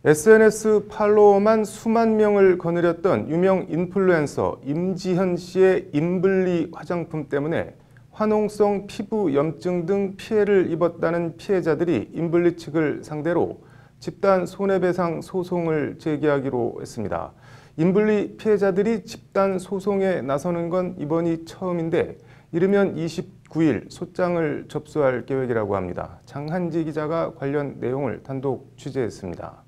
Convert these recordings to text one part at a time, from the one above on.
SNS 팔로워만 수만 명을 거느렸던 유명 인플루엔서 임지현 씨의 인블리 화장품 때문에 화농성 피부 염증 등 피해를 입었다는 피해자들이 인블리 측을 상대로 집단 손해배상 소송을 제기하기로 했습니다. 인블리 피해자들이 집단 소송에 나서는 건 이번이 처음인데 이르면 29일 소장을 접수할 계획이라고 합니다. 장한지 기자가 관련 내용을 단독 취재했습니다.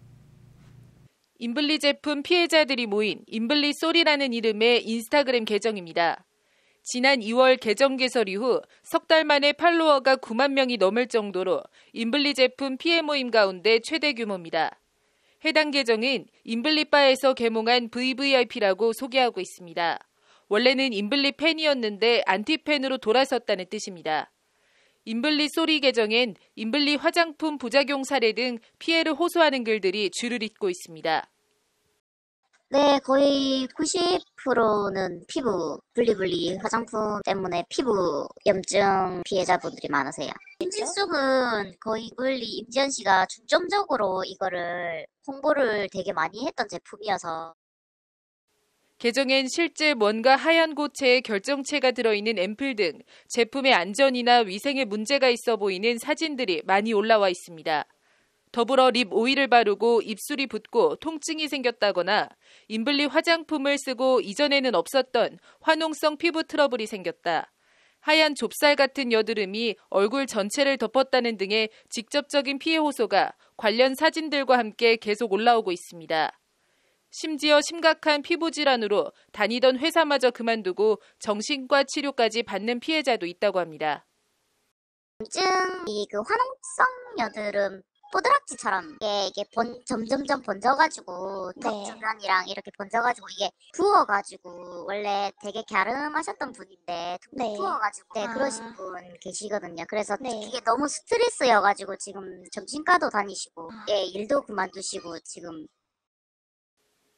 인블리 제품 피해자들이 모인 인블리 쏘리라는 이름의 인스타그램 계정입니다. 지난 2월 계정 개설 이후 석 달 만에 팔로워가 9만 명이 넘을 정도로 인블리 제품 피해 모임 가운데 최대 규모입니다. 해당 계정은 인블리바에서 개몽한 VVIP라고 소개하고 있습니다. 원래는 인블리 팬이었는데 안티팬으로 돌아섰다는 뜻입니다. 인블리 쏘리 계정엔 인블리 화장품 부작용 사례 등 피해를 호소하는 글들이 줄을 잇고 있습니다. 네, 거의 90%는 피부 분리분리 화장품 때문에 피부 염증 피해자분들이 많으세요. 임진숙은 거의 인블리 임지현 씨가 중점적으로 이거를 홍보를 되게 많이 했던 제품이어서 계정엔 실제 뭔가 하얀 고체에 결정체가 들어있는 앰플 등 제품의 안전이나 위생에 문제가 있어 보이는 사진들이 많이 올라와 있습니다. 더불어 립 오일을 바르고 입술이 붓고 통증이 생겼다거나 인블리 화장품을 쓰고 이전에는 없었던 화농성 피부 트러블이 생겼다. 하얀 좁쌀 같은 여드름이 얼굴 전체를 덮었다는 등의 직접적인 피해 호소가 관련 사진들과 함께 계속 올라오고 있습니다. 심지어 심각한 피부 질환으로 다니던 회사마저 그만두고 정신과 치료까지 받는 피해자도 있다고 합니다. 염증이 그 화농성 여드름 뽀드락지처럼 이게 점점점 번져가지고 턱 주변이랑 이렇게 번져가지고 이게 부어가지고 원래 되게 갸름하셨던 분인데 툭툭 부어가지고 그러신 분 계시거든요. 그래서 이게 너무 스트레스여가지고 지금 정신과도 다니시고 일도 그만두시고 지금.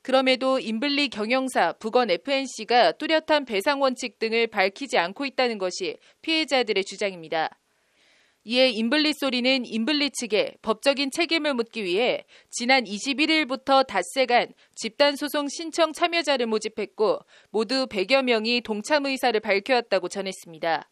그럼에도 인블리 경영사 북원 FNC가 뚜렷한 배상 원칙 등을 밝히지 않고 있다는 것이 피해자들의 주장입니다. 이에 인블리 쏘리는 인블리 측에 법적인 책임을 묻기 위해 지난 21일부터 닷새간 집단소송 신청 참여자를 모집했고 모두 100여 명이 동참 의사를 밝혀왔다고 전했습니다.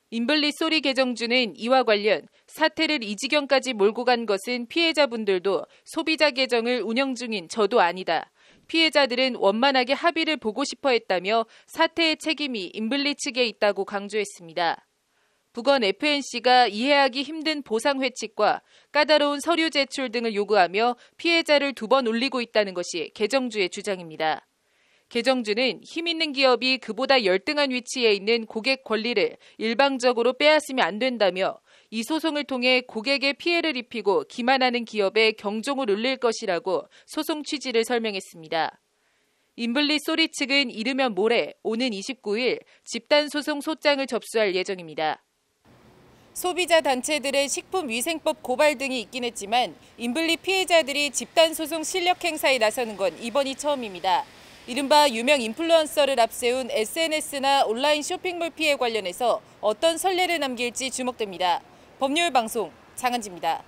인블리 쏘리 계정주는 이와 관련 사태를 이 지경까지 몰고 간 것은 피해자분들도 소비자 계정을 운영 중인 저도 아니다. 피해자들은 원만하게 합의를 보고 싶어 했다며 사태의 책임이 인블리 측에 있다고 강조했습니다. 북원 FNC가 이해하기 힘든 보상 회칙과 까다로운 서류 제출 등을 요구하며 피해자를 2번 울리고 있다는 것이 계정주의 주장입니다. 계정주는 힘 있는 기업이 그보다 열등한 위치에 있는 고객 권리를 일방적으로 빼앗으면 안 된다며 이 소송을 통해 고객에 피해를 입히고 기만하는 기업에 경종을 울릴 것이라고 소송 취지를 설명했습니다. 인블리 쏘리 측은 이르면 모레 오는 29일 집단소송 소장을 접수할 예정입니다. 소비자 단체들의 식품위생법 고발 등이 있긴 했지만 인블리 피해자들이 집단소송 실력 행사에 나서는 건 이번이 처음입니다. 이른바 유명 인플루언서를 앞세운 SNS나 온라인 쇼핑몰 피해 관련해서 어떤 선례를 남길지 주목됩니다. 법률방송 장한지입니다.